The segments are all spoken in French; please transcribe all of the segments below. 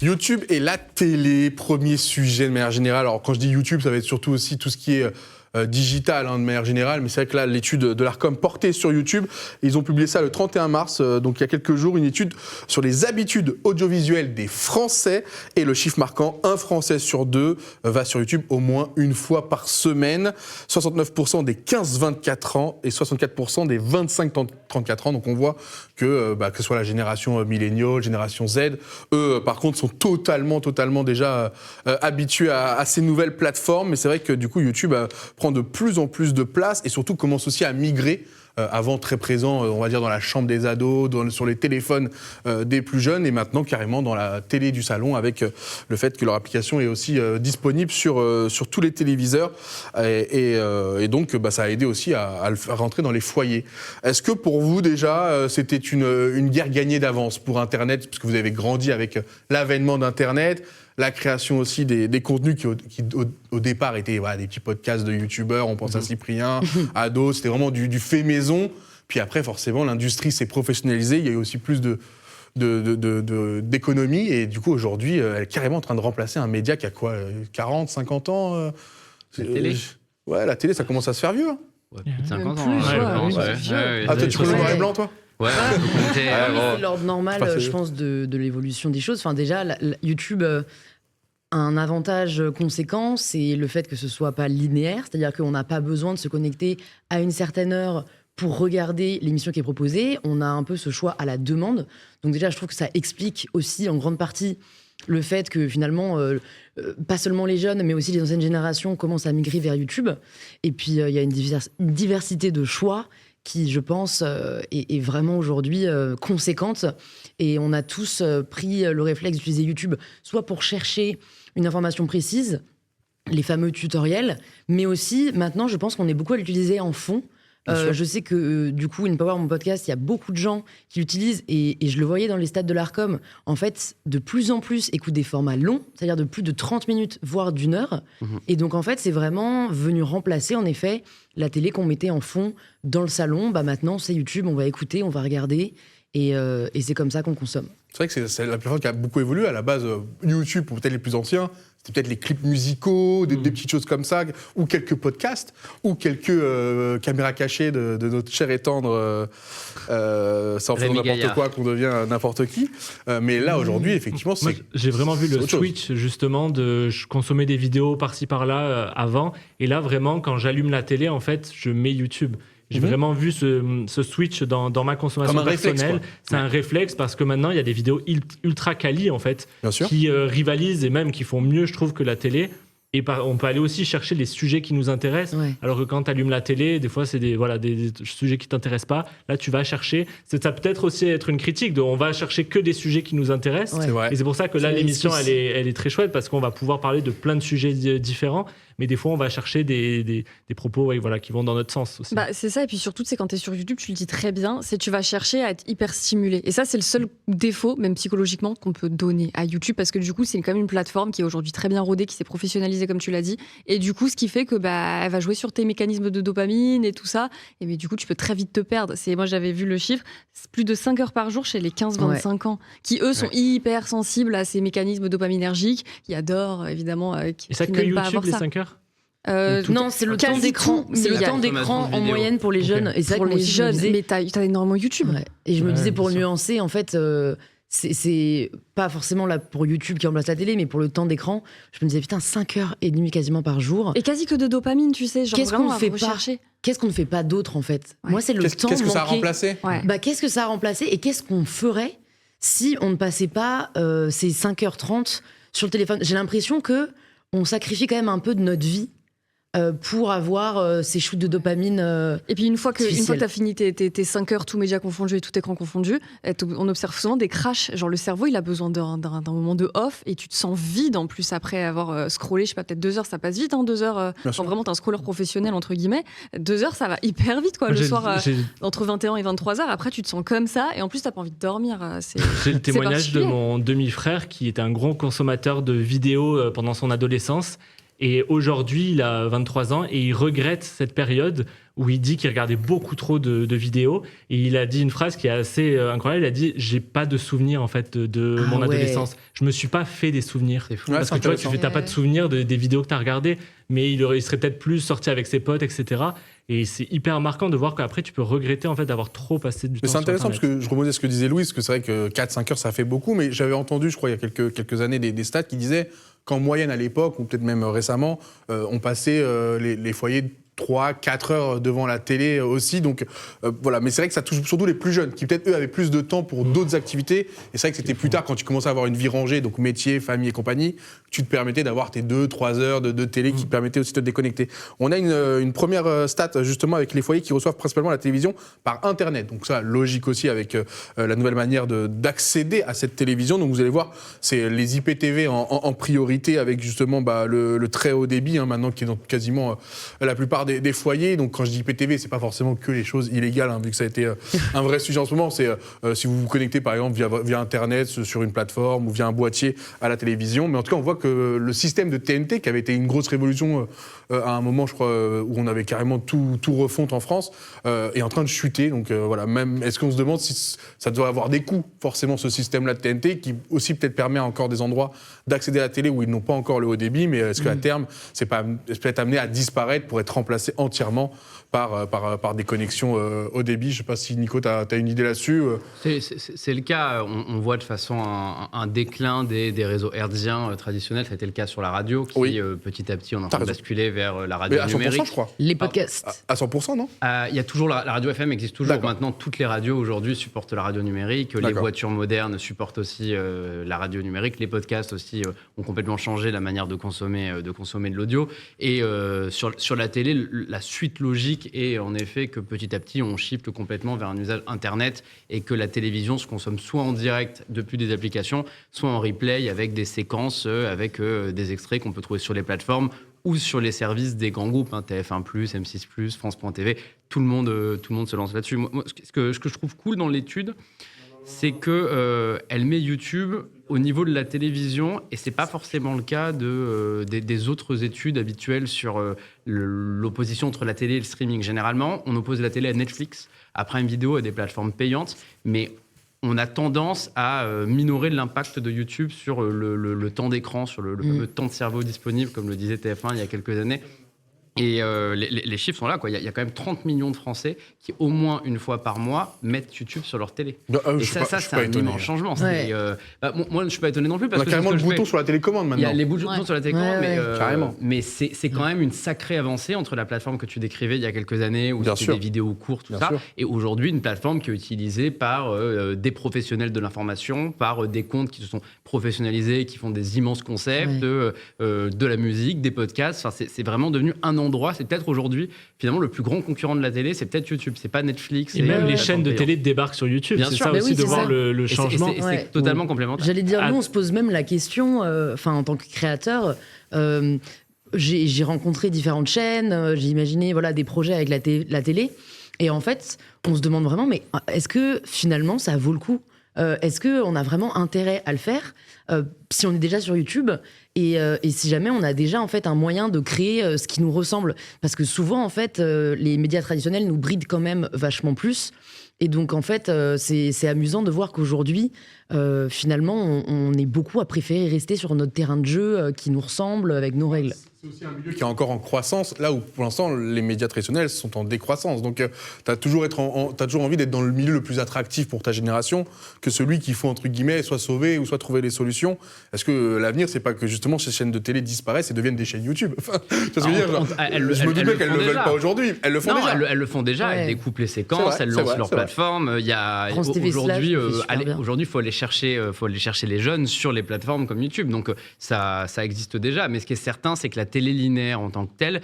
YouTube et la télé, premier sujet de manière générale. Alors quand je dis YouTube, ça va être surtout aussi tout ce qui est digital de manière générale, mais c'est vrai que là, l'étude de l'Arcom portée sur YouTube, ils ont publié ça le 31 mars, donc il y a quelques jours, une étude sur les habitudes audiovisuelles des Français, et le chiffre marquant, un Français sur deux va sur YouTube au moins une fois par semaine, 69% des 15-24 ans et 64% des 25-34 ans, donc on voit que ce soit la génération milléniaux, génération Z, eux par contre sont totalement déjà habitués à ces nouvelles plateformes, mais c'est vrai que du coup YouTube prend de plus en plus de place et surtout commence aussi à migrer. Avant très présent, on va dire dans la chambre des ados, sur les téléphones des plus jeunes, et maintenant carrément dans la télé du salon, avec le fait que leur application est aussi disponible sur tous les téléviseurs, et donc ça a aidé aussi à le faire rentrer dans les foyers. Est-ce que pour vous déjà c'était une guerre gagnée d'avance pour Internet, parce que vous avez grandi avec l'avènement d'Internet, la création aussi des contenus qui au départ étaient des petits podcasts de youtubeurs, on pense à Cyprien, à d'autres, c'était vraiment du fait maison. Puis après, forcément, l'industrie s'est professionnalisée, il y a eu aussi plus d'économie, et du coup, aujourd'hui, elle est carrément en train de remplacer un média qui a quoi, 40, 50 ans La télé. Ouais, la télé, ça commence à se faire vieux. Hein. Ouais, plus de 50 ans. Ah, toi, tu connais le noir et blanc, toi ? Ouais, c'est l'ordre normal, je pense, de l'évolution des choses. Enfin, déjà, YouTube a un avantage conséquent, c'est le fait que ce soit pas linéaire, c'est-à-dire qu'on n'a pas besoin de se connecter à une certaine heure pour regarder l'émission qui est proposée. On a un peu ce choix à la demande. Donc déjà, je trouve que ça explique aussi en grande partie le fait que finalement, pas seulement les jeunes, mais aussi les anciennes générations commencent à migrer vers YouTube. Et puis, il y a une diversité de choix qui, je pense, est vraiment aujourd'hui conséquente. Et on a tous pris le réflexe d'utiliser YouTube, soit pour chercher une information précise, les fameux tutoriels, mais aussi, maintenant, je pense qu'on est beaucoup à l'utiliser en fond. Je sais que, du coup, InPower, mon podcast, il y a beaucoup de gens qui l'utilisent, et je le voyais dans les stats de l'Arcom. En fait, de plus en plus, écoutent des formats longs, c'est-à-dire de plus de 30 minutes, voire d'1 heure. Et donc, en fait, c'est vraiment venu remplacer, en effet, la télé qu'on mettait en fond dans le salon. Maintenant, c'est YouTube, on va écouter, on va regarder, et c'est comme ça qu'on consomme. C'est vrai que c'est la plateforme qui a beaucoup évolué. À la base, YouTube, pour peut-être les plus anciens, c'était peut-être les clips musicaux, des petites choses comme ça, ou quelques podcasts, ou quelques caméras cachées de notre cher et tendre, sans faire n'importe quoi, qu'on devient n'importe qui. Mais là, aujourd'hui, effectivement, c'est... Moi, j'ai vraiment vu le switch, justement, de consommer des vidéos par-ci, par-là, avant. Et là, vraiment, quand j'allume la télé, en fait, je mets YouTube. J'ai vraiment vu ce switch dans ma consommation personnelle. C'est un réflexe, parce que maintenant, il y a des vidéos ultra quali, en fait, qui rivalisent et même qui font mieux, je trouve, que la télé. Et on peut aller aussi chercher les sujets qui nous intéressent. Alors que quand tu allumes la télé, des fois, c'est des sujets qui ne t'intéressent pas. Là, tu vas chercher. Ça peut être aussi être une critique. On va chercher que des sujets qui nous intéressent. Et c'est pour ça que là, l'émission, elle est très chouette, parce qu'on va pouvoir parler de plein de sujets différents. Mais des fois, on va chercher des propos qui vont dans notre sens aussi. C'est ça. Et puis surtout, c'est quand tu es sur YouTube, tu le dis très bien, c'est tu vas chercher à être hyper stimulé. Et ça, c'est le seul défaut, même psychologiquement, qu'on peut donner à YouTube, parce que du coup, c'est quand même une plateforme qui est aujourd'hui très bien rodée, qui s'est professionnalisée, comme tu l'as dit. Et du coup, ce qui fait que elle va jouer sur tes mécanismes de dopamine et tout ça. Et mais du coup, tu peux très vite te perdre. Moi, j'avais vu le chiffre, c'est plus de 5 heures par jour chez les 15-25 ans, qui eux sont hyper sensibles à ces mécanismes dopaminergiques, qui adorent évidemment. Et ça que YouTube, les 5 heures non, c'est le temps d'écran. C'est le temps d'écran en moyenne pour les jeunes. Et ça, pour les jeunes, mais t'as énormément YouTube. Et je me disais, pour nuancer, en fait, c'est pas forcément là pour YouTube qui remplace la télé, mais pour le temps d'écran, je me disais, putain, 5h30 quasiment par jour. Et quasi que de dopamine, tu sais, genre vraiment à rechercher. Qu'est-ce qu'on ne fait pas d'autre, en fait ? Moi, c'est le temps Qu'est-ce que ça a remplacé ? Qu'est-ce que ça a remplacé, et qu'est-ce qu'on ferait si on ne passait pas ces 5h30 sur le téléphone ? J'ai l'impression qu'on sacrifie quand même un peu de notre vie pour avoir ces shoots de dopamine. Et puis une fois que tu as fini tes 5 heures, tout média confondu et tout écran confondu, on observe souvent des crashs. Genre le cerveau, il a besoin d'un moment de off, et tu te sens vide en plus après avoir scrollé, je sais pas, peut-être 2 heures, ça passe vite, 2 heures. Quand vraiment t'es un scroller professionnel, entre guillemets, 2 heures, ça va hyper vite, quoi. Le soir, entre 21 et 23 heures, après tu te sens comme ça, et en plus t'as pas envie de dormir. J'ai le témoignage de mon demi-frère qui était un gros consommateur de vidéos pendant son adolescence. Et aujourd'hui, il a 23 ans et il regrette cette période où il dit qu'il regardait beaucoup trop de vidéos et il a dit une phrase qui est assez incroyable. Il a dit j'ai pas de souvenirs en fait de mon adolescence. Je me suis pas fait des souvenirs. C'est fou. Parce que tu vois, t'as pas de souvenirs des vidéos que t'as regardées, mais il serait peut-être plus sorti avec ses potes, etc. Et c'est hyper marquant de voir qu'après tu peux regretter en fait d'avoir trop passé du temps. Mais c'est intéressant parce que je rebondis à ce que disait Louis, parce que c'est vrai que 4-5 heures ça fait beaucoup, mais j'avais entendu, je crois, il y a quelques années des stats qui disaient qu'en moyenne à l'époque, ou peut-être même récemment, on passait les foyers 3-4 heures devant la télé aussi, donc voilà. Mais c'est vrai que ça touche surtout les plus jeunes, qui peut-être eux avaient plus de temps pour d'autres activités, et c'est vrai que c'était plus tard, quand tu commençais à avoir une vie rangée, donc métier, famille et compagnie, tu te permettais d'avoir tes 2-3 heures de télé qui te permettaient aussi de te déconnecter. On a une première stat justement avec les foyers qui reçoivent principalement la télévision par Internet, donc ça, logique aussi avec la nouvelle manière d'accéder à cette télévision. Donc vous allez voir, c'est les IPTV en priorité, avec justement le très haut débit, maintenant qui est dans quasiment la plupart des foyers. Donc quand je dis IPTV, c'est pas forcément que les choses illégales, vu que ça a été un vrai sujet en ce moment. C'est si vous vous connectez par exemple via Internet sur une plateforme ou via un boîtier à la télévision. Mais en tout cas, on voit que le système de TNT, qui avait été une grosse révolution à un moment, je crois, où on avait carrément tout refonte en France, est en train de chuter. Donc voilà, même est-ce qu'on se demande si ça doit avoir des coûts, forcément, ce système-là de TNT, qui aussi peut-être permet à encore des endroits d'accéder à la télé où ils n'ont pas encore le haut débit, mais est-ce qu'à terme, c'est peut-être amené à disparaître pour être remplacé entièrement par des connexions haut débit? Je ne sais pas si Nico, tu as une idée là-dessus. C'est le cas. On voit de façon un déclin des réseaux hertziens traditionnels. Ça a été le cas sur la radio, qui petit à petit, on est en train de basculer vers la radio numérique. À 100%, je crois. Les podcasts. À 100%, non? Il y a toujours la radio FM existe toujours. Maintenant, toutes les radios aujourd'hui supportent la radio numérique. Les voitures modernes supportent aussi la radio numérique. Les podcasts aussi ont complètement changé la manière de consommer de l'audio. Et sur la télé, la suite logique est en effet que petit à petit, on shift complètement vers un usage Internet et que la télévision se consomme soit en direct depuis des applications, soit en replay avec des séquences, avec des extraits qu'on peut trouver sur les plateformes ou sur les services des grands groupes, TF1+, M6+, France.tv. Tout le monde se lance là-dessus. Moi, ce que je trouve cool dans l'étude, c'est qu'elle met YouTube au niveau de la télévision, et c'est pas forcément le cas des autres études habituelles sur l'opposition entre la télé et le streaming. Généralement, on oppose la télé à Netflix, à Prime Video, à des plateformes payantes, mais on a tendance à minorer l'impact de YouTube sur le temps d'écran, sur le fameux temps de cerveau disponible, comme le disait TF1 il y a quelques années. Et les chiffres sont là, quoi. Il y a quand même 30 millions de Français qui, au moins une fois par mois, mettent YouTube sur leur télé. Et ça, c'est un immense changement. Ouais. Moi, je ne suis pas étonné non plus. Parce on a carrément le bouton sur la télécommande maintenant. Il y a les boutons sur la télécommande, mais c'est quand même une sacrée avancée entre la plateforme que tu décrivais il y a quelques années, où c'était des vidéos courtes, tout ça, et aujourd'hui, une plateforme qui est utilisée par des professionnels de l'information, par des comptes qui se sont professionnalisés, qui font des immenses concepts, de la musique, des podcasts. Enfin, c'est vraiment devenu un endroit. C'est peut-être aujourd'hui, finalement, le plus grand concurrent de la télé, c'est peut-être YouTube. C'est pas Netflix. Et même les chaînes de télé débarquent sur YouTube. C'est ça aussi de voir le changement. C'est totalement complémentaire. J'allais dire, nous, on se pose même la question, en tant que créateur, j'ai rencontré différentes chaînes, j'ai imaginé des projets avec la télé. Et en fait, on se demande vraiment, mais est-ce que finalement, ça vaut le coup ? Est-ce qu'on a vraiment intérêt à le faire si on est déjà sur YouTube et si jamais on a déjà en fait un moyen de créer ce qui nous ressemble, parce que souvent en fait les médias traditionnels nous brident quand même vachement plus, et donc en fait c'est amusant de voir qu'aujourd'hui finalement on est beaucoup à préférer rester sur notre terrain de jeu qui nous ressemble avec nos règles. C'est aussi un milieu qui est encore en croissance, là où pour l'instant les médias traditionnels sont en décroissance. Donc tu as toujours envie d'être dans le milieu le plus attractif pour ta génération, que celui qu'il faut entre guillemets soit sauver ou soit trouver des solutions. Est-ce que l'avenir, c'est pas que justement ces chaînes de télé disparaissent et devient des chaînes YouTube? Enfin, je me dis bien qu'elles ne le veulent pas aujourd'hui. Elles le font déjà. Elles le font déjà. Elles découpent les séquences, elles lancent leur plateforme. Il y a aujourd'hui, il faut aller chercher les jeunes sur les plateformes comme YouTube. Donc ça existe déjà. Mais ce qui est certain, c'est que la télé linéaire en tant que telle,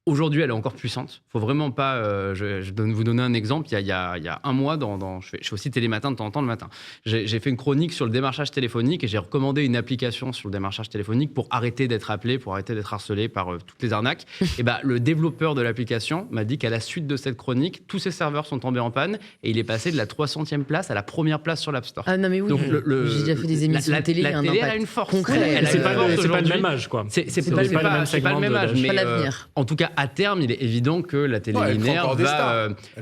aujourd'hui, elle est encore puissante. Faut vraiment pas. Je vais vous donner un exemple. Il y a un mois, je fais aussi Télématin de temps en temps le matin. J'ai fait une chronique sur le démarchage téléphonique et j'ai recommandé une application sur le démarchage téléphonique pour arrêter d'être appelé, pour arrêter d'être harcelé par toutes les arnaques. Et le développeur de l'application m'a dit qu'à la suite de cette chronique, tous ses serveurs sont tombés en panne et il est passé de la 300e place à la première place sur l'App Store. Ah non mais oui. Donc j'ai déjà fait des émissions de télé. La télé, elle a une force. C'est pas le même âge, quoi. C'est pas le même âge. Mais en tout cas, à terme, il est évident que la télé linéaire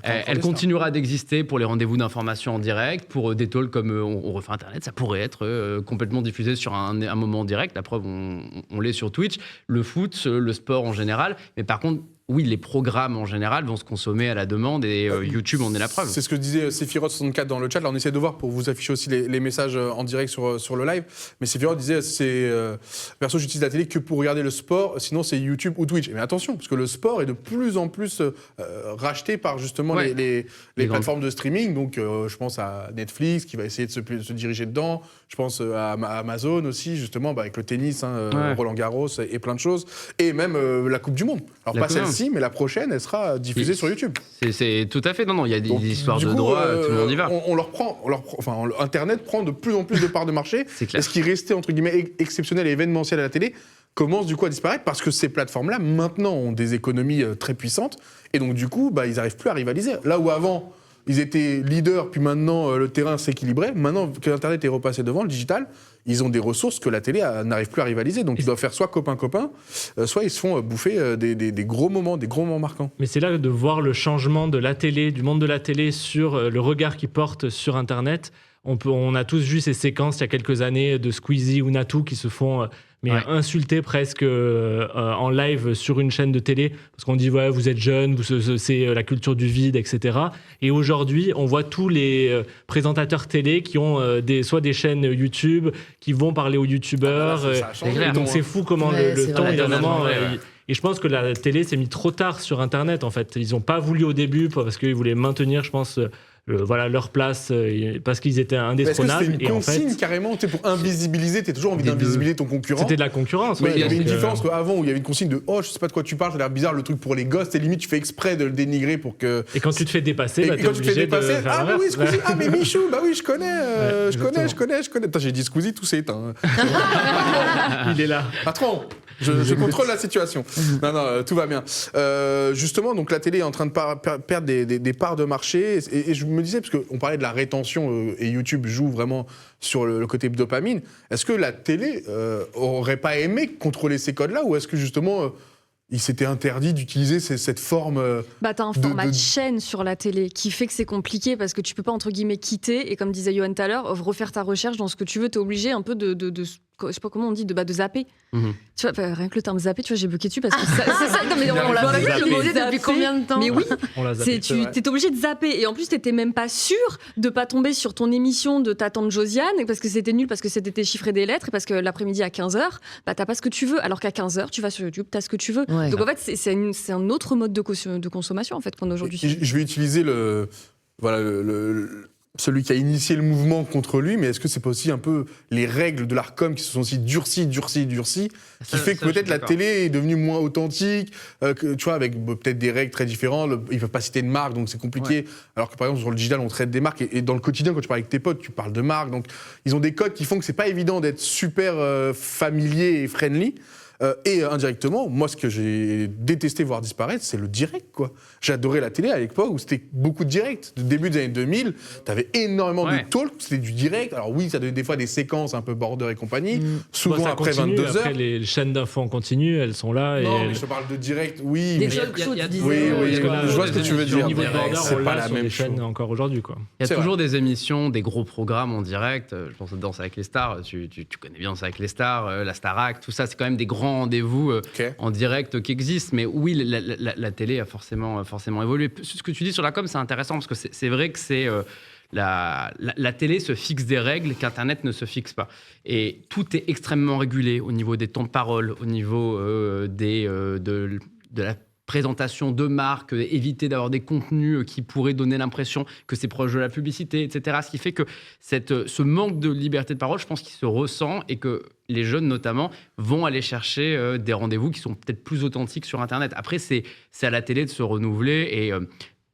elle continuera d'exister pour les rendez-vous d'information en direct, pour des talks comme on refait Internet, ça pourrait être complètement diffusé sur un moment direct. La preuve, on l'est sur Twitch. Le foot, le sport en général. Mais par contre, oui, les programmes en général vont se consommer à la demande et YouTube en est la preuve. C'est ce que disait Sephiroth64 dans le chat. Là, on essaie de voir pour vous afficher aussi les messages en direct sur le live. Mais Sephiroth disait perso, j'utilise la télé que pour regarder le sport, sinon c'est YouTube ou Twitch. Mais attention, parce que le sport est de plus en plus racheté par justement les plateformes de streaming. Donc, je pense à Netflix qui va essayer de se diriger dedans. Je pense à Amazon aussi, justement, avec le tennis, Roland Garros et plein de choses. Et même la Coupe du Monde. Alors, pas celle-ci, mais la prochaine, elle sera diffusée sur YouTube. C'est tout à fait. Non, il y a des histoires de droit, tout le monde y va. Internet prend de plus en plus de parts de marché. C'est clair. Et ce qui restait, entre guillemets, exceptionnel et événementiel à la télé commence du coup à disparaître parce que ces plateformes-là, maintenant, ont des économies très puissantes. Et donc, du coup, ils n'arrivent plus à rivaliser. Là où avant, ils étaient leaders, puis maintenant, le terrain s'équilibrait. Maintenant que l'Internet est repassé devant, le digital, ils ont des ressources que la télé n'arrive plus à rivaliser. Donc, ils doivent faire soit copain-copain, soit ils se font bouffer des gros moments marquants. Mais c'est là de voir le changement de la télé, du monde de la télé sur le regard qu'ils portent sur Internet. On a tous vu ces séquences il y a quelques années de Squeezie ou Natou qui se font insulter presque en live sur une chaîne de télé parce qu'on dit vous êtes jeunes, c'est la culture du vide, etc. Et aujourd'hui, on voit tous les présentateurs télé qui ont soit des chaînes YouTube, qui vont parler aux youtubeurs. Donc c'est fou comment le temps est vraiment... Et je pense que la télé s'est mise trop tard sur Internet, en fait. Ils n'ont pas voulu au début parce qu'ils voulaient maintenir, je pense... leur place parce qu'ils étaient indétrônables. Est-ce que c'était une consigne carrément pour invisibiliser, tu as toujours envie d'invisibiliser ton concurrent. C'était de la concurrence. Il y avait une différence qu'avant où il y avait une consigne de je sais pas de quoi tu parles, ça a l'air bizarre le truc pour les gosses, et limite tu fais exprès de le dénigrer pour que. Et quand tu te fais dépasser, oui, Squeezie, mais Michou, oui, je connais. Putain, j'ai dit Squeezie, tout s'est éteint. Il est là. Patron, je contrôle la situation. Non, tout va bien. Justement, donc la télé est en train de perdre des parts de marché et je me disais, parce qu'on parlait de la rétention et YouTube joue vraiment sur le côté dopamine, est-ce que la télé aurait pas aimé contrôler ces codes-là ou est-ce que justement il s'était interdit d'utiliser cette forme t'as un format de chaîne sur la télé qui fait que c'est compliqué parce que tu peux pas entre guillemets quitter et comme disait Yoann tout à l'heure, refaire ta recherche dans ce que tu veux, t'es obligé un peu de je sais pas comment on dit, de zapper. Tu vois, rien que le terme zapper, tu vois, j'ai bloqué dessus parce que c'est ça. Non, mais on l'a utilisé depuis combien de temps? Mais oui, t'es obligé de zapper. Et en plus, t'étais même pas sûr de pas tomber sur ton émission de ta tante Josiane parce que c'était nul, parce que c'était des chiffres et des lettres et parce que l'après-midi à 15h, t'as pas ce que tu veux. Alors qu'à 15h, tu vas sur YouTube, t'as ce que tu veux. Ouais. Donc en fait, c'est un autre mode de consommation en fait qu'on a aujourd'hui. Je vais utiliser celui qui a initié le mouvement contre lui, mais est-ce que c'est pas aussi un peu les règles de l'Arcom qui se sont aussi durcies, qui fait que peut-être la télé est devenue moins authentique, tu vois, avec peut-être des règles très différentes, ils peuvent pas citer de marque, donc c'est compliqué, ouais. Alors que par exemple sur le digital on traite des marques, et dans le quotidien quand tu parles avec tes potes, tu parles de marques, donc ils ont des codes qui font que c'est pas évident d'être super familier et friendly. Et indirectement, moi, ce que j'ai détesté voir disparaître, c'est le direct, quoi. J'adorais la télé à l'époque où c'était beaucoup de direct. Du début des années 2000, t'avais énormément de talk, c'était du direct. Alors oui, ça donnait des fois des séquences un peu border et compagnie, souvent après 22h. Après, les chaînes d'infos en continu, elles sont là. Non, mais je te parle de direct, oui. Des talk shows, tu disais. Oui, je vois ce que tu veux dire. Au niveau de border, c'est pas la même chaîne encore aujourd'hui, quoi. Il y a toujours des émissions, des gros programmes en direct. Je pense à Danse avec les stars. Tu connais bien Danse avec les stars, la Starac, tout ça. C'est quand même des grands rendez-vous en direct qui existent. Mais oui, la télé a forcément évolué. Ce que tu dis sur la com, c'est intéressant parce que c'est vrai que c'est la télé se fixe des règles qu'Internet ne se fixe pas. Et tout est extrêmement régulé au niveau des temps de parole, au niveau de la présentation de marques, éviter d'avoir des contenus qui pourraient donner l'impression que c'est proche de la publicité, etc. Ce qui fait que ce manque de liberté de parole, je pense qu'il se ressent et que les jeunes, notamment, vont aller chercher des rendez-vous qui sont peut-être plus authentiques sur Internet. Après, c'est à la télé de se renouveler et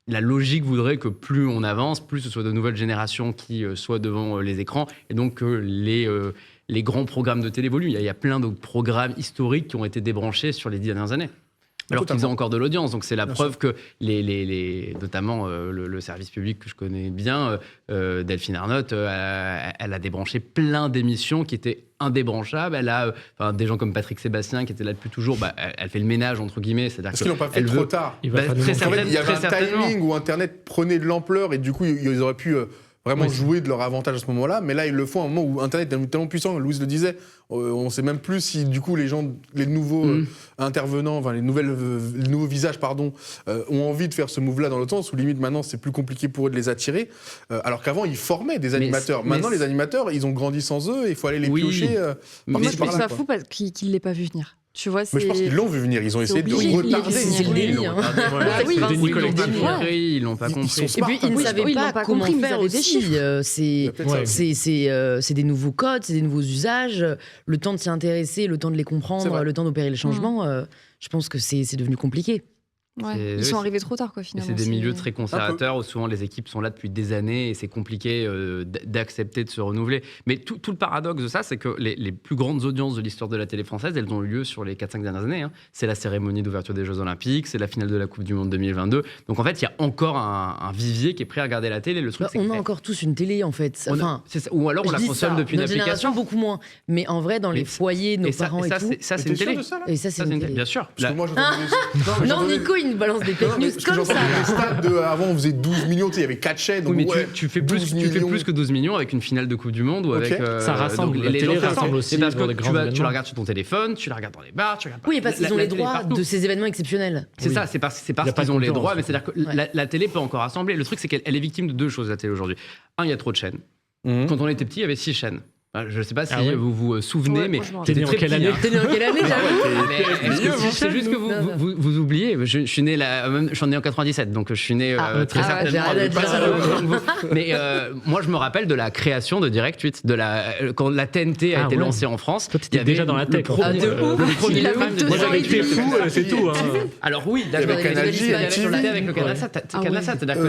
la logique voudrait que plus on avance, plus ce soit de nouvelles générations qui soient devant les écrans et donc que les grands programmes de télé évoluent. Il y a plein de programmes historiques qui ont été débranchés sur les 10 dernières années. alors qu'ils ont encore de l'audience. Donc c'est la preuve que notamment le service public que je connais bien, Delphine Arnott, elle a débranché plein d'émissions qui étaient indébranchables. Elle a des gens comme Patrick Sébastien qui était là depuis toujours. Elle fait le ménage entre guillemets. Parce qu'ils l'ont pas fait trop tard. Il y avait un timing où Internet prenait de l'ampleur et du coup ils auraient pu vraiment jouer de leur avantage à ce moment-là, mais là ils le font à un moment où Internet est tellement puissant, Louise le disait, on ne sait même plus si du coup les nouveaux intervenants, les nouveaux visages ont envie de faire ce move-là dans l'autre sens, où limite maintenant c'est plus compliqué pour eux de les attirer, alors qu'avant ils formaient des animateurs. Maintenant les animateurs ils ont grandi sans eux, il faut aller les piocher. Moi je trouve ça fou qu'il ne l'ait pas vu venir. Tu vois, mais je pense qu'ils l'ont vu venir, ils ont essayé de retarder. C'est le déni. Ils l'ont pas compris. Et puis ils ne savaient pas comment faire aussi. C'est des nouveaux codes, c'est des nouveaux usages. Le temps de s'y intéresser, le temps de les comprendre, le temps d'opérer les changements, je pense que c'est devenu compliqué. Ouais, ils sont arrivés trop tard, finalement. C'est des milieux très conservateurs où souvent les équipes sont là depuis des années et c'est compliqué d'accepter de se renouveler. Mais tout le paradoxe de ça, c'est que les plus grandes audiences de l'histoire de la télé française, elles ont eu lieu sur les 4-5 dernières années. C'est la cérémonie d'ouverture des Jeux Olympiques, c'est la finale de la Coupe du Monde 2022. Donc en fait, il y a encore un vivier qui est prêt à regarder la télé. Le truc, on a encore tous une télé, en fait. Ou alors on la consomme depuis une application. Beaucoup moins. Mais en vrai, dans les foyers, nos parents et tout... Ça, c'est une télé. Et ça, c'est une télé. Bien sûr. Non, Nico, il balance des fake news comme ça. Avant, on faisait 12 millions, il y avait 4 chaînes. Oui, mais tu fais plus que 12 millions avec une finale de Coupe du Monde ou avec. Ça rassemble. La télé rassemble aussi. Parce que tu la regardes sur ton téléphone, tu la regardes dans les bars, tu regardes. Oui, parce qu'ils ont les droits de ces événements exceptionnels. C'est ça, c'est parce qu'ils ont les droits, mais c'est-à-dire que la télé peut encore rassembler. Le truc, c'est qu'elle est victime de deux choses, la télé aujourd'hui. Il y a trop de chaînes. Quand on était petit, il y avait 6 chaînes. Je ne sais pas si vous vous souvenez, mais t'es né en quelle année? T'es né en quelle année, j'avoue? C'est juste que vous oubliez. Je suis né en 97, donc je suis né très certainement. Mais moi, je me rappelle de la création de Direct 8, quand la TNT a été lancée en France. Il y avait déjà dans la tech. Moi, j'avais été fou, c'est tout. Alors oui, il y avait Canal J, avec le CanalSat.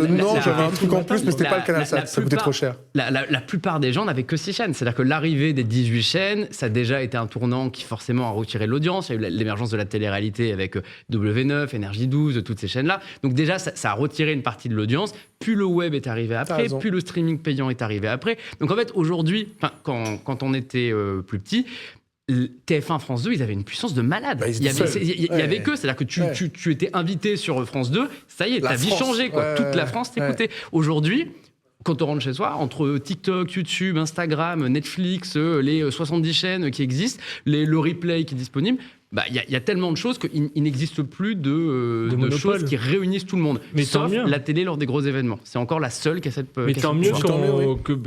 Non, j'avais un truc en plus, mais c'était pas le CanalSat, ça coûtait trop cher. La plupart des gens n'avaient que 6 chaînes, c'est-à-dire que l'arrivée des 18 chaînes, ça a déjà été un tournant qui forcément a retiré l'audience. Il y a eu l'émergence de la télé-réalité avec W9, Énergie 12, toutes ces chaînes-là. Donc déjà, ça a retiré une partie de l'audience. Puis le web est arrivé après, puis le streaming payant est arrivé après. Donc en fait, aujourd'hui, quand on était plus petit, TF1, France 2, ils avaient une puissance de malade. Il y avait que, c'est-à-dire que tu étais invité sur France 2, ça y est, ta vie changeait. Toute la France t'écoutait. Aujourd'hui, quand on rentre chez soi, entre TikTok, YouTube, Instagram, Netflix, les 70 chaînes qui existent, le replay qui est disponible, il y a tellement de choses qu'il n'existe plus de choses qui réunissent tout le monde. Mais sauf la télé lors des gros événements. C'est encore la seule qui a cette... Mais tant mieux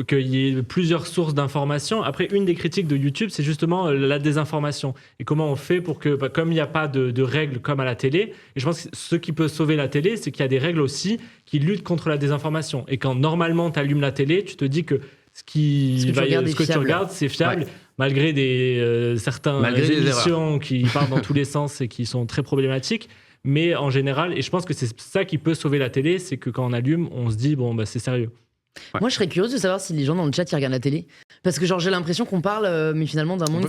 qu'il y ait plusieurs sources d'informations. Après, une des critiques de YouTube, c'est justement la désinformation. Et comment on fait pour que, comme il n'y a pas de règles comme à la télé, et je pense que ce qui peut sauver la télé, c'est qu'il y a des règles aussi qui luttent contre la désinformation. Et quand normalement tu allumes la télé, tu te dis que ce que tu regardes, c'est fiable. Ouais. Malgré certaines émissions qui partent dans tous les sens et qui sont très problématiques. Mais en général, et je pense que c'est ça qui peut sauver la télé, c'est que quand on allume, on se dit, c'est sérieux. Ouais. Moi, je serais curieuse de savoir si les gens dans le chat ils regardent la télé. Parce que j'ai l'impression qu'on parle, mais finalement, d'un monde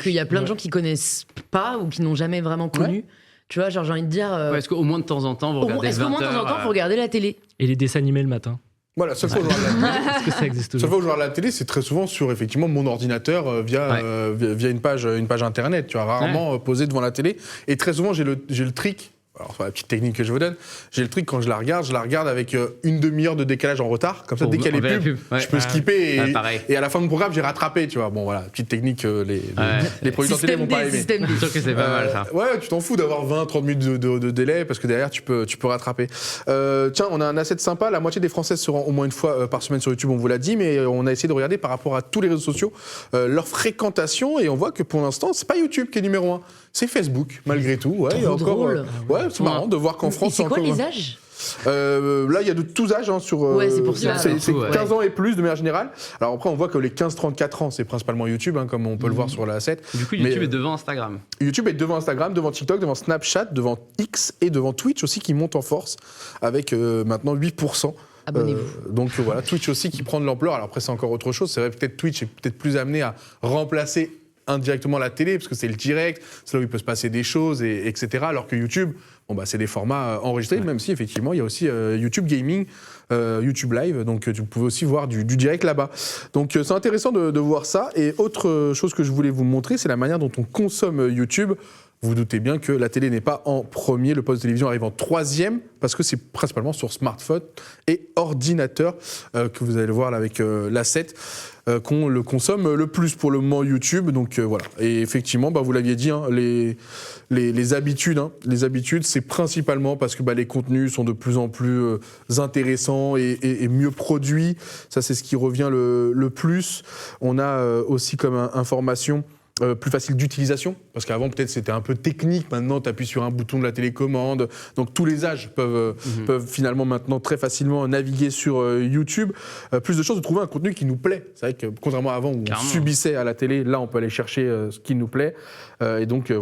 qu'il y a plein de gens qui connaissent pas ou qui n'ont jamais vraiment connu. Ouais. Tu vois, j'ai envie de dire... est-ce qu'au moins de temps en temps, vous regardez vous regardez la télé? Et les dessins animés le matin. Voilà, seule fois où je regarde la télé. Est-ce que ça existe toujours? Seule fois où je regarde la télé, c'est très souvent sur effectivement mon ordinateur via une page internet. Tu vois, rarement posé devant la télé. Et très souvent, j'ai le trick. Alors, c'est la petite technique que je vous donne. J'ai le truc, quand je la regarde avec une demi-heure de décalage en retard. Comme ça, dès qu'il y a les pubs, je peux skipper. Et à la fin du programme, j'ai rattrapé. Tu vois, bon, voilà, petite technique, les producteurs télé vont pas aimer. C'est sûr que c'est pas mal, ça. Ouais, tu t'en fous d'avoir 20-30 minutes de délai parce que derrière, tu peux rattraper. Tiens, on a un asset sympa. La moitié des Françaises se rend au moins une fois par semaine sur YouTube, on vous l'a dit, mais on a essayé de regarder par rapport à tous les réseaux sociaux leur fréquentation. Et on voit que pour l'instant, c'est pas YouTube qui est numéro 1. C'est Facebook, malgré tout. Ouais, il y a encore. Ouais, c'est marrant de voir qu'en France. C'est quoi les âges? Là, il y a de tous âges sur. Ouais, c'est pour ça. C'est 15 ans et plus de manière générale. Alors après, on voit que les 15-34 ans, c'est principalement YouTube, comme on peut le voir sur la 7. Du coup, YouTube est devant Instagram. YouTube est devant Instagram, devant TikTok, devant Snapchat, devant X et devant Twitch aussi qui monte en force avec maintenant 8%. Abonnez-vous. Donc voilà, Twitch aussi qui prend de l'ampleur. Alors après, c'est encore autre chose. C'est vrai, peut-être Twitch est peut-être plus amené à remplacer indirectement la télé, parce que c'est le direct, c'est là où il peut se passer des choses, etc. Alors que YouTube, c'est des formats enregistrés, même si effectivement il y a aussi YouTube Gaming, YouTube Live, donc vous pouvez aussi voir du direct là-bas. Donc c'est intéressant de voir ça. Et autre chose que je voulais vous montrer, c'est la manière dont on consomme YouTube. Vous vous doutez bien que la télé n'est pas en premier, le poste de télévision arrive en troisième, parce que c'est principalement sur smartphone et ordinateur, que vous allez le voir là avec l'A7, qu'on le consomme le plus pour le moment YouTube. Donc voilà. Et effectivement, vous l'aviez dit, les habitudes, c'est principalement parce que les contenus sont de plus en plus intéressants et mieux produits. Ça, c'est ce qui revient le plus. On a aussi comme information plus facile d'utilisation, parce qu'avant peut-être c'était un peu technique, maintenant tu appuies sur un bouton de la télécommande, donc tous les âges peuvent finalement maintenant très facilement naviguer sur YouTube. Plus de chances de trouver un contenu qui nous plaît. C'est vrai que contrairement à avant où on subissait à la télé, là on peut aller chercher ce qui nous plaît, et donc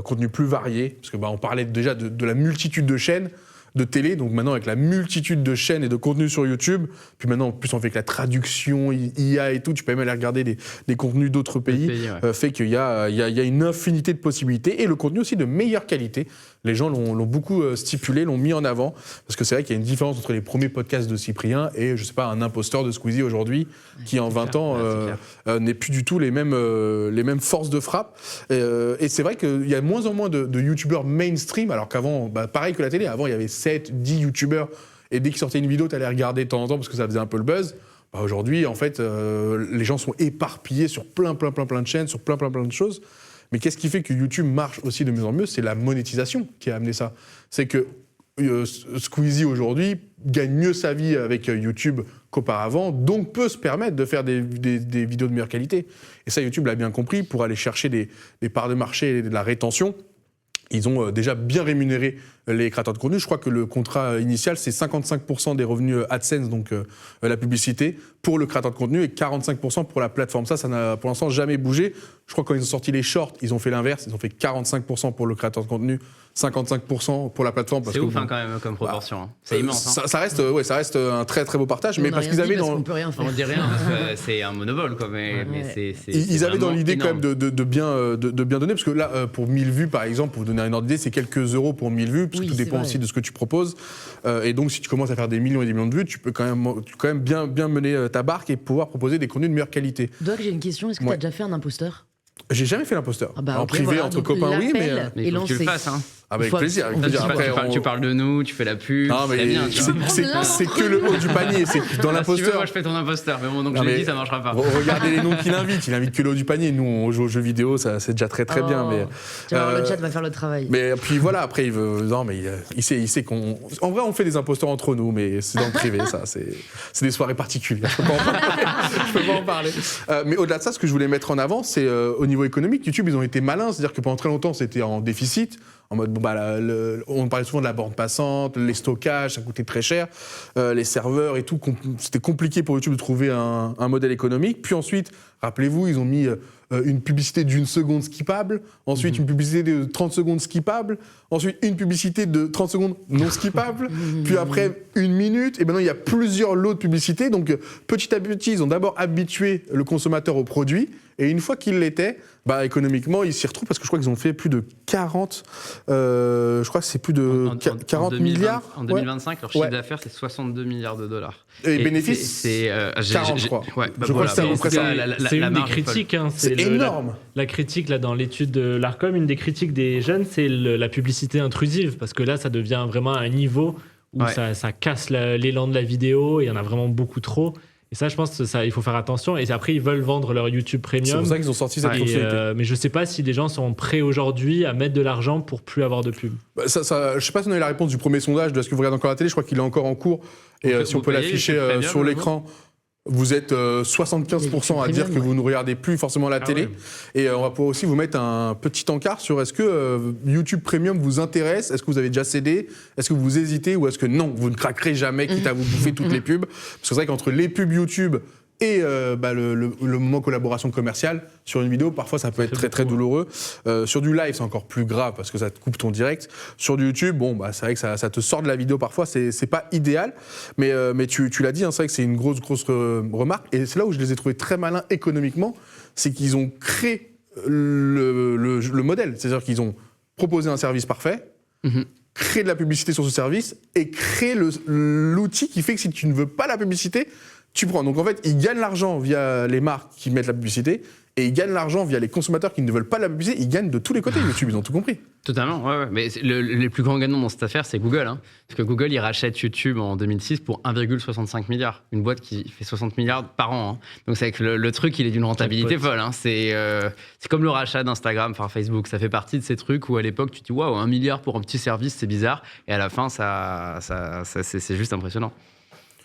contenu plus varié, parce que on parlait déjà de la multitude de chaînes de télé, donc maintenant avec la multitude de chaînes et de contenus sur YouTube, puis maintenant en plus on fait que la traduction, IA et tout, tu peux même aller regarder des contenus d'autres pays, fait qu'il y a une infinité de possibilités et le contenu aussi de meilleure qualité. Les gens l'ont beaucoup stipulé, l'ont mis en avant, parce que c'est vrai qu'il y a une différence entre les premiers podcasts de Cyprien et, je sais pas, un imposteur de Squeezie aujourd'hui, qui en 20 ans n'est plus du tout les mêmes forces de frappe. Et c'est vrai qu'il y a de moins en moins de youtubeurs mainstream, alors qu'avant, pareil que la télé, avant il y avait 7, 10 youtubeurs, et dès qu'ils sortaient une vidéo, tu allais regarder de temps en temps parce que ça faisait un peu le buzz. Aujourd'hui, en fait, les gens sont éparpillés sur plein de chaînes, sur plein de choses. Mais qu'est-ce qui fait que YouTube marche aussi de mieux en mieux ? C'est la monétisation qui a amené ça. C'est que Squeezie aujourd'hui gagne mieux sa vie avec YouTube qu'auparavant, donc peut se permettre de faire des vidéos de meilleure qualité. Et ça, YouTube l'a bien compris, pour aller chercher des parts de marché et de la rétention. Ils ont déjà bien rémunéré les créateurs de contenu. Je crois que le contrat initial, c'est 55% des revenus AdSense, donc la publicité, pour le créateur de contenu, et 45% pour la plateforme. Ça n'a pour l'instant jamais bougé. Je crois que quand ils ont sorti les shorts, ils ont fait l'inverse. Ils ont fait 45% pour le créateur de contenu, 55% pour la plateforme. C'est ouf quand même comme proportion. C'est immense. Ça reste un très très beau partage. Mais parce qu'ils avaient on peut rien faire. On dit rien parce que c'est un monopole, quoi. Mais ils avaient dans l'idée quand même de bien donner, parce que là, pour 1000 vues par exemple, pour vous donner une ordre d'idée, c'est quelques euros pour 1000 vues, parce que tout dépend aussi de ce que tu proposes. Et donc si tu commences à faire des millions et des millions de vues, tu peux quand même bien mener ta barque et pouvoir proposer des contenus de meilleure qualité. Doc, j'ai une question. Est-ce que tu as déjà fait un imposteur ? J'ai jamais fait l'imposteur. En privé, entre copains, oui, mais il faut que tu le fasses, hein. Avec plaisir. Tu parles de nous, tu fais la pub. Non, mais bien, c'est que le haut du panier. C'est dans l'imposteur. Si tu veux, moi je fais ton imposteur, mais bon, donc je l'ai dit, ça marchera pas. Regardez les noms qu'il invite. Il invite que le haut du panier. Nous, on joue aux jeux vidéo, ça c'est déjà très bien. Mais tu vas voir, le chat va faire le travail. Mais puis voilà, après il veut. Non, mais il sait qu'on. En vrai, on fait des imposteurs entre nous, mais c'est dans le privé, ça. C'est des soirées particulières. Je peux pas en parler. Mais au-delà de ça, ce que je voulais mettre en avant, c'est au niveau économique. YouTube, ils ont été malins, c'est-à-dire que pendant très longtemps, c'était en déficit. En mode, on parlait souvent de la bande passante, les stockages, ça coûtait très cher, les serveurs et tout, c'était compliqué pour YouTube de trouver un modèle économique. Puis ensuite, rappelez-vous, ils ont mis une publicité d'1 seconde skippable, ensuite une publicité de 30 secondes skippable, ensuite une publicité de 30 secondes non skippable, puis après 1 minute, et maintenant il y a plusieurs lots de publicités. Donc petit à petit, ils ont d'abord habitué le consommateur au produit, et une fois qu'il l'était, économiquement, ils s'y retrouvent, parce que je crois qu'ils ont fait plus de 40, je crois que c'est plus de 40 milliards. En 2025, leur chiffre d'affaires, c'est 62 milliards de dollars. Et les bénéfices, c'est 40, je crois. Je crois que c'est à peu près ça. C'est une des critiques. C'est énorme. La critique, là, dans l'étude de l'Arcom, une des critiques des jeunes, c'est la publicité intrusive, parce que là, ça devient vraiment un niveau où ça casse l'élan de la vidéo, et il y en a vraiment beaucoup trop. Et ça, je pense qu'il faut faire attention. Et après, ils veulent vendre leur YouTube Premium. C'est pour ça qu'ils ont sorti cette fonctionnalité. Mais je ne sais pas si les gens sont prêts aujourd'hui à mettre de l'argent pour plus avoir de pub. Je ne sais pas si on a eu la réponse du premier sondage de ce que vous regardez encore à la télé. Je crois qu'il est encore en cours. Et si on peut l'afficher sur l'écran, vous êtes 75% à dire que vous ne regardez plus forcément la télé. Ouais. Et on va pouvoir aussi vous mettre un petit encart sur est-ce que YouTube Premium vous intéresse ? Est-ce que vous avez déjà cédé ? Est-ce que vous hésitez ? Ou est-ce que non, vous ne craquerez jamais, quitte à vous bouffer toutes les pubs ? Parce que c'est vrai qu'entre les pubs YouTube et le moment collaboration commerciale sur une vidéo, parfois ça peut être très très douloureux. Sur du live, c'est encore plus grave parce que ça te coupe ton direct. Sur du YouTube, c'est vrai que ça te sort de la vidéo parfois, c'est pas idéal. Mais tu l'as dit, c'est vrai que c'est une grosse remarque. Et c'est là où je les ai trouvés très malins économiquement, c'est qu'ils ont créé le modèle. C'est-à-dire qu'ils ont proposé un service parfait, créé de la publicité sur ce service et créé l'outil qui fait que si tu ne veux pas la publicité, tu prends. Donc en fait, ils gagnent l'argent via les marques qui mettent la publicité et ils gagnent l'argent via les consommateurs qui ne veulent pas la publicité. Ils gagnent de tous les côtés, YouTube, ils ont tout compris. Totalement, ouais. Mais les plus grands gagnants dans cette affaire, c'est Google. Hein. Parce que Google, il rachète YouTube en 2006 pour 1,65 milliard. Une boîte qui fait 60 milliards par an. Hein. Donc c'est que le truc, il est d'une rentabilité folle. Hein. C'est comme le rachat d'Instagram par Facebook. Ça fait partie de ces trucs où à l'époque, tu te dis, waouh, 1 milliard pour un petit service, c'est bizarre. Et à la fin, c'est juste impressionnant.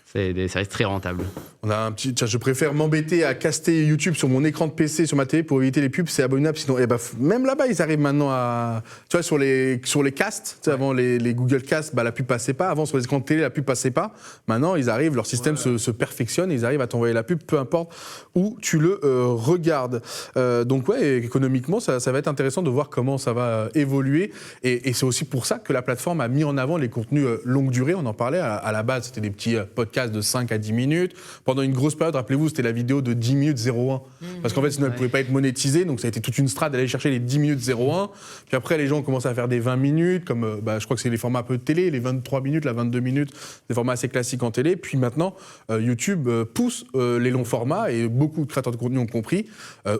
C'est des services très rentables. On a je préfère m'embêter à caster YouTube sur mon écran de PC, sur ma télé pour éviter les pubs, c'est abominable. Sinon, même là-bas, ils arrivent maintenant à, tu vois, sur les casts. Tu sais, avant les Google Cast, la pub passait pas. Avant sur les écrans de télé, la pub passait pas. Maintenant, ils arrivent, leur système se perfectionne, et ils arrivent à t'envoyer la pub, peu importe où tu le regardes. Donc économiquement, ça va être intéressant de voir comment ça va évoluer. Et c'est aussi pour ça que la plateforme a mis en avant les contenus longue durée. On en parlait à la base, c'était des petits podcasts de 5 à 10 minutes. Pendant une grosse période, rappelez-vous, c'était la vidéo de 10 minutes 01. Parce qu'en fait, sinon, elle ne pouvait pas être monétisée. Donc, ça a été toute une strate d'aller chercher les 10 minutes 01. Puis après, les gens ont commencé à faire des 20 minutes, comme je crois que c'est les formats un peu de télé, les 23 minutes, la 22 minutes, des formats assez classiques en télé. Puis maintenant, YouTube pousse les longs formats et beaucoup de créateurs de contenu ont compris.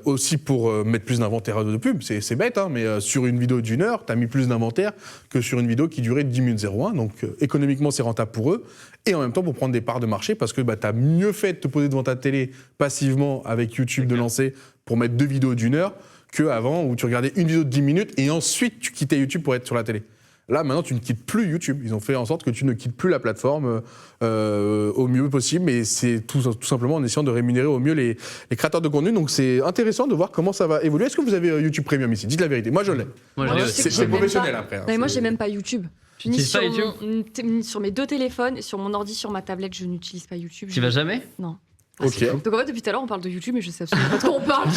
Aussi pour mettre plus d'inventaire de pub. C'est bête, hein, mais sur une vidéo d'1 heure, tu as mis plus d'inventaire que sur une vidéo qui durait 10 minutes 01. Donc, économiquement, c'est rentable pour eux. Et en même temps, pour prendre des parts de marché, parce que tu as mieux fait de te poser devant ta télé passivement avec YouTube de lancer pour mettre 2 vidéos d'1 heure qu'avant où tu regardais une vidéo de 10 minutes et ensuite tu quittais YouTube pour être sur la télé. Là, maintenant, tu ne quittes plus YouTube. Ils ont fait en sorte que tu ne quittes plus la plateforme au mieux possible, mais c'est tout simplement en essayant de rémunérer au mieux les créateurs de contenu. Donc, c'est intéressant de voir comment ça va évoluer. Est-ce que vous avez YouTube Premium ici? Dites la vérité. Moi, je l'ai. C'est professionnel après. Mais moi, j'ai même pas YouTube. Tu n'utilises pas YouTube? Sur mes 2 téléphones, sur mon ordi, sur ma tablette, je n'utilise pas YouTube. Tu vas jamais? Non. Ok. Donc en fait, depuis tout à l'heure, on parle de YouTube, mais je sais absolument pas de quoi on parle.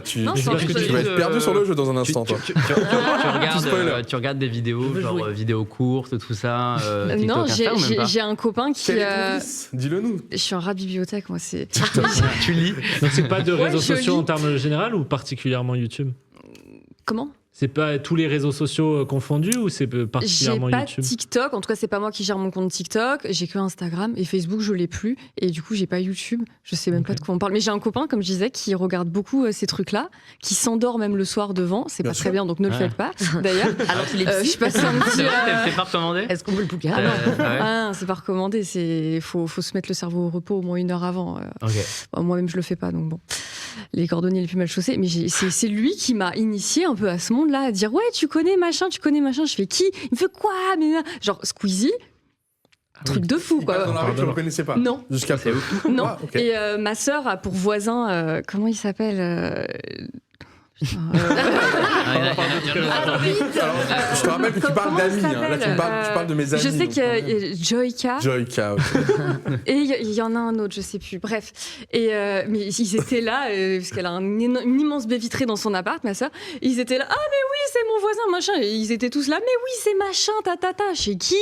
Tu vas être perdu sur le jeu dans un instant, toi. Tu regardes des vidéos, genre vidéos courtes, tout ça. Non, j'ai un copain qui. Dis-le nous. Je suis un rat de bibliothèque, moi. Tu lis. Donc c'est pas de réseaux sociaux en termes général ou particulièrement YouTube? Comment? C'est pas tous les réseaux sociaux confondus ou c'est particulièrement YouTube? J'ai pas TikTok, en tout cas c'est pas moi qui gère mon compte TikTok, j'ai que Instagram et Facebook je l'ai plus et du coup j'ai pas YouTube, je sais même pas de quoi on parle. Mais j'ai un copain comme je disais qui regarde beaucoup ces trucs-là, qui s'endort même le soir devant, c'est pas très bien donc ne le faites pas d'ailleurs. Alors qu'il est je passe un petit... T'es pas recommandé? Est-ce qu'on peut le bouquin? Non, c'est pas recommandé, faut se mettre le cerveau au repos au moins 1 heure avant. Moi-même je le fais pas donc bon. Les cordonniers les plus mal chaussés, mais c'est lui qui m'a initié un peu à ce monde-là, à dire ouais tu connais machin, je fais qui? Il me fait quoi? Mais genre Squeezie, truc de fou quoi. Dans la rue, tu le connaissais pas? Non. Jusqu'à peu. Non. Et ma sœur a pour voisin, comment il s'appelle? Je te rappelle que tu parles d'amis. Là, tu parles de mes amis. Je sais qu'il y a Joyka. Joyka, ok. Et il y en a un autre, je sais plus. Bref. Mais ils étaient là, parce qu'elle a une immense baie vitrée dans son appart, ma soeur. Ils étaient là. Ah, mais oui, c'est mon voisin, machin. Et ils étaient tous là. Mais oui, c'est machin, tatata. Chez qui?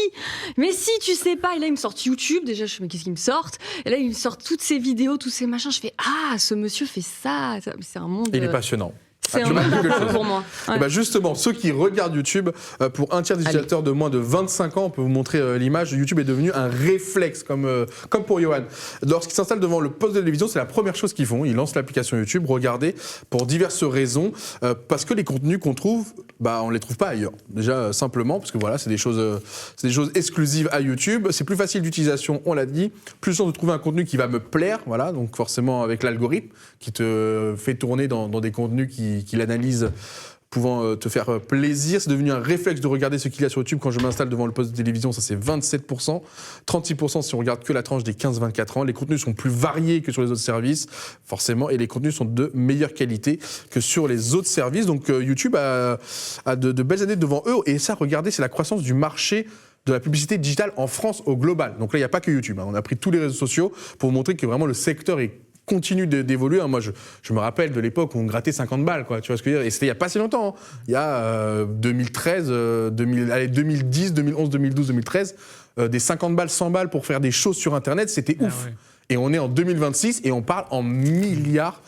Mais si, tu sais pas. Et là, ils me sortent YouTube. Déjà, je fais, mais qu'est-ce qu'ils me sortent? Et là, ils me sortent toutes ces vidéos, tous ces machins. Je fais, ah, ce monsieur fait ça. C'est un monde. Il est passionnant. C'est un monde pour moi. Ouais. Et bah justement, ceux qui regardent YouTube, pour un tiers des utilisateurs de moins de 25 ans, on peut vous montrer l'image, YouTube est devenu un réflexe, comme pour Johan. Lorsqu'ils s'installent devant le poste de télévision, c'est la première chose qu'ils font. Ils lancent l'application YouTube, regardez, pour diverses raisons, parce que les contenus qu'on trouve, on les trouve pas ailleurs. Déjà, simplement, parce que voilà, c'est des choses exclusives à YouTube. C'est plus facile d'utilisation, on l'a dit. Plus de chance de trouver un contenu qui va me plaire, voilà, donc forcément avec l'algorithme, qui te fait tourner dans des contenus qui l'analyse pouvant te faire plaisir. C'est devenu un réflexe de regarder ce qu'il y a sur YouTube. Quand je m'installe devant le poste de télévision, ça c'est 27%. 36% si on regarde que la tranche des 15-24 ans. Les contenus sont plus variés que sur les autres services, forcément, et les contenus sont de meilleure qualité que sur les autres services. Donc YouTube a de belles années devant eux. Et ça, regardez, c'est la croissance du marché de la publicité digitale en France au global. Donc là, il n'y a pas que YouTube. On a pris tous les réseaux sociaux pour vous montrer que vraiment le secteur continue d'évoluer. Moi, je me rappelle de l'époque où on grattait 50 balles, quoi. Tu vois ce que je veux dire? Et c'était il n'y a pas si longtemps. Il y a 2013, 2010, 2011, 2012, 2013, des 50 balles, 100 balles pour faire des choses sur Internet, c'était ouf. Ouais. Et on est en 2026 et on parle en milliards,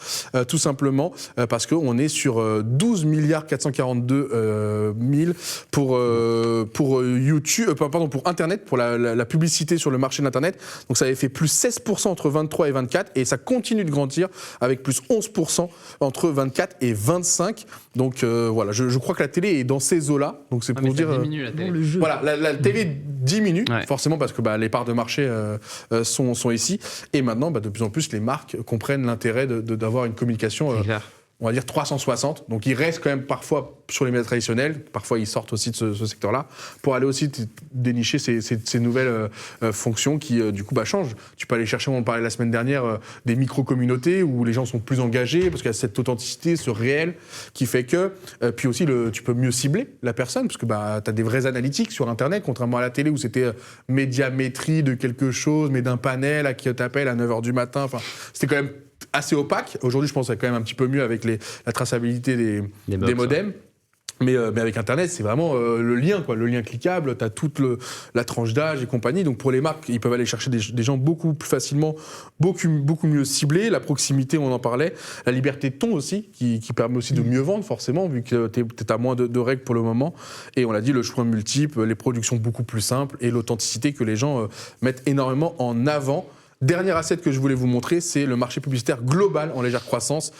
tout simplement, parce qu'on est sur 12 milliards 442 000 pour YouTube, pour Internet, pour la publicité sur le marché de l'Internet. Donc ça avait fait plus 16% entre 23 et 24 et ça continue de grandir avec plus 11% entre 24 et 25. Donc voilà, je crois que la télé est dans ces eaux-là. Donc c'est pour dire. Diminue, la télé. Voilà, la télé diminue forcément parce que les parts de marché sont ici. Et maintenant, de plus en plus, les marques comprennent l'intérêt d'avoir une communication, on va dire 360. Donc ils restent quand même parfois sur les médias traditionnels. Parfois ils sortent aussi de ce secteur-là pour aller aussi dénicher ces nouvelles fonctions qui du coup changent. Tu peux aller chercher, on en parlait la semaine dernière, des micro-communautés où les gens sont plus engagés parce qu'il y a cette authenticité, ce réel qui fait que... puis aussi, tu peux mieux cibler la personne parce que tu as des vraies analytiques sur Internet, contrairement à la télé où c'était médiamétrie de quelque chose, mais d'un panel à qui t'appelle à 9h du matin. Enfin, c'était quand même assez opaque. Aujourd'hui, je pense que c'est quand même un petit peu mieux avec la traçabilité des modems. Mais avec Internet, c'est vraiment le lien cliquable. Tu as toute la tranche d'âge et compagnie. Donc pour les marques, ils peuvent aller chercher des gens beaucoup plus facilement, beaucoup mieux ciblés. La proximité, on en parlait. La liberté de ton aussi, qui permet aussi de mieux vendre, forcément, vu que tu as moins de règles pour le moment. Et on l'a dit, le choix multiple, les productions beaucoup plus simples et l'authenticité que les gens mettent énormément en avant. Dernier asset que je voulais vous montrer, c'est le marché publicitaire global en légère croissance,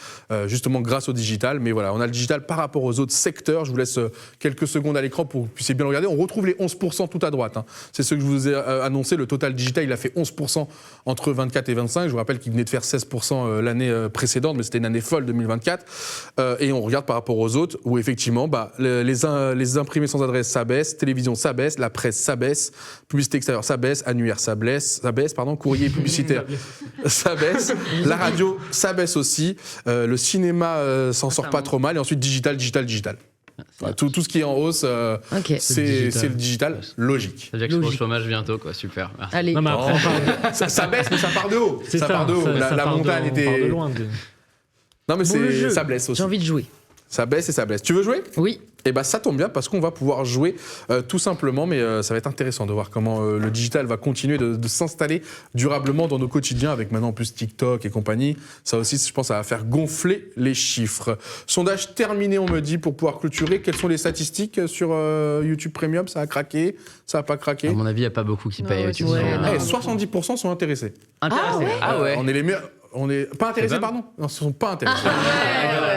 justement grâce au digital. Mais voilà, on a le digital par rapport aux autres secteurs. Je vous laisse quelques secondes à l'écran pour que vous puissiez bien le regarder. On retrouve les 11% tout à droite. C'est ce que je vous ai annoncé. Le total digital, il a fait 11% entre 24 et 25. Je vous rappelle qu'il venait de faire 16% l'année précédente, mais c'était une année folle 2024. Et on regarde par rapport aux autres, où effectivement, les imprimés sans adresse, ça baisse. Télévision, ça baisse. La presse, ça baisse. Publicité extérieure, ça baisse. Annuaire, ça baisse. Courrier publicitaire, ça baisse. La radio, ça baisse aussi. Le cinéma s'en sort pas trop mal. Et ensuite, digital. Voilà, tout ce qui est en hausse, c'est le digital logique. Ça veut dire que je serai au chômage bientôt, quoi. Super. Merci. Allez. Non, mais après, ça baisse, mais ça part de haut. Ça part de haut. La montagne était. On part de loin. Non, mais ça blesse aussi. J'ai envie de jouer. Ça baisse et ça blesse. Tu veux jouer ? Oui. Eh bien, ça tombe bien parce qu'on va pouvoir jouer tout simplement, mais ça va être intéressant de voir comment le digital va continuer de s'installer durablement dans nos quotidiens avec maintenant en plus TikTok et compagnie. Ça aussi, je pense, ça va faire gonfler les chiffres. Sondage terminé, on me dit, pour pouvoir clôturer. Quelles sont les statistiques sur YouTube Premium ? Ça a craqué ? Ça n'a pas craqué ? À mon avis, il n'y a pas beaucoup qui payent YouTube. 70% sont intéressés. Ah ouais. On est les meilleurs. On n'est pas intéressés, pardon ? Non, ils ne sont pas intéressés.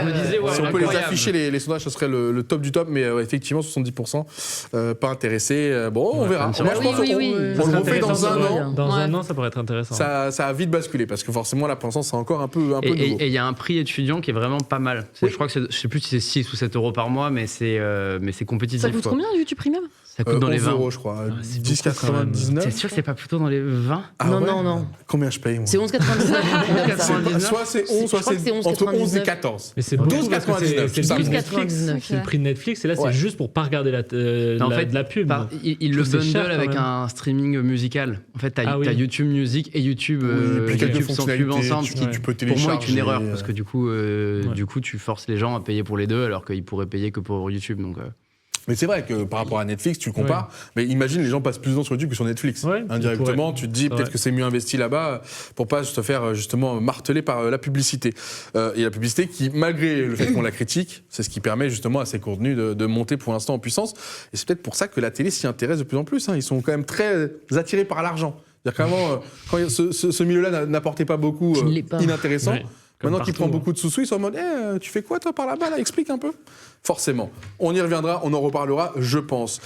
Je me disais, si on peut les afficher, les sondages, ce serait le top du top, mais effectivement, 70% pas intéressés. Bon, on verra. Moi, je pense qu'on le refait dans un an. Dans un an, ça pourrait être intéressant. Ça a vite basculé, parce que forcément, là, pour l'instant, c'est encore un peu nouveau. Et il y a un prix étudiant qui est vraiment pas mal. Je crois que je ne sais plus si c'est 6 ou 7 euros par mois, mais c'est compétitif. Ça coûte combien, YouTube Premium ? Ça coûte dans les 20 euros, je crois. 10,99. T'es sûr que c'est pas plutôt dans les 20 ? Non. Combien je paye, moi ? C'est 11,99. Soit c'est 11, soit c'est entre 11 et 14. Mais c'est 12,99. C'est le prix de Netflix, et là, c'est juste pour pas regarder de la pub. Il le bundle avec un streaming musical. En fait, t'as YouTube Music et YouTube sans pub ensemble, ce qui, pour moi, est une erreur. Parce que du coup, tu forces les gens à payer pour les deux, alors qu'ils pourraient payer que pour YouTube. Donc... Mais c'est vrai que par rapport à Netflix, tu le compares, mais imagine les gens passent plus de temps sur YouTube que sur Netflix. Indirectement, tu te dis peut-être que c'est mieux investi là-bas pour pas se faire justement marteler par la publicité. Et la publicité qui, malgré le fait qu'on la critique, c'est ce qui permet justement à ces contenus de monter pour l'instant en puissance. Et c'est peut-être pour ça que la télé s'y intéresse de plus en plus. Ils sont quand même très attirés par l'argent. C'est-à-dire qu'avant, quand ce milieu-là n'apportait pas beaucoup inintéressant, maintenant qu'il prend beaucoup de sous-sous, ils sont en mode tu fais quoi toi par là-bas là ? Explique un peu. Forcément. On y reviendra, on en reparlera, je pense.